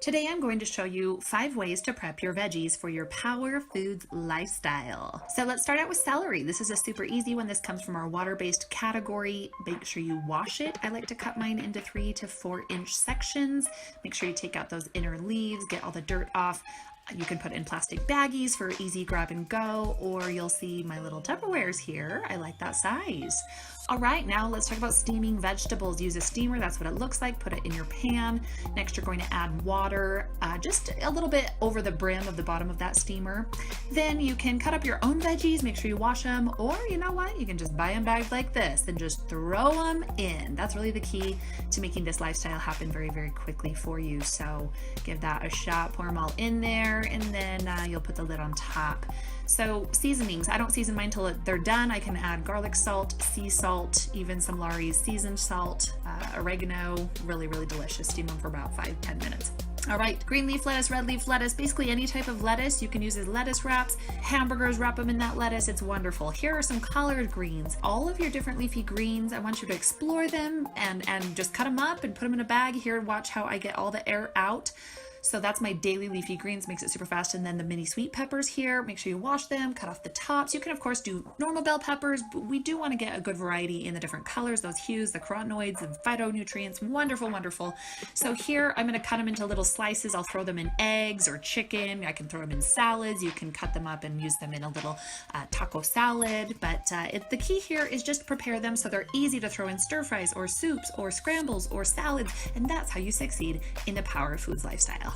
Today I'm going to show you 5 ways to prep your veggies for your Power Foods lifestyle. So let's start out with celery. This is a super easy one. This comes from our water-based category. Make sure you wash it. I like to cut mine into 3 to 4 inch sections. Make sure you take out those inner leaves, get all the dirt off. You can put it in plastic baggies for easy grab and go, or you'll see my little Tupperwares here. I like that size. All right, now let's talk about steaming vegetables. Use a steamer, that's what it looks like. Put it in your pan. Next, you're going to add water, just a little bit over the brim of the bottom of that steamer. Then you can cut up your own veggies, make sure you wash them, or you know what? You can just buy them bagged like this and just throw them in. That's really the key to making this lifestyle happen very, very quickly for you. So give that a shot, pour them all in there, and then you'll put the lid on top. So seasonings, I don't season mine till they're done. I can add garlic salt, sea salt, even some Lawry's seasoned salt, oregano, really, really delicious. Steam them for about 5-10 minutes. All right, green leaf lettuce, red leaf lettuce, basically any type of lettuce you can use as lettuce wraps. Hamburgers, wrap them in that lettuce. It's wonderful. Here are some collard greens. All of your different leafy greens, I want you to explore them and just cut them up and put them in a bag. Here, watch how I get all the air out. So that's my daily leafy greens, makes it super fast. And then the mini sweet peppers here, make sure you wash them, cut off the tops. You can of course do normal bell peppers, but we do want to get a good variety in the different colors, those hues, the carotenoids, the phytonutrients, wonderful, wonderful. So here I'm going to cut them into little slices. I'll throw them in eggs or chicken. I can throw them in salads. You can cut them up and use them in a little taco salad. But the key here is just prepare them so they're easy to throw in stir fries or soups or scrambles or salads. And that's how you succeed in the Power Foods lifestyle.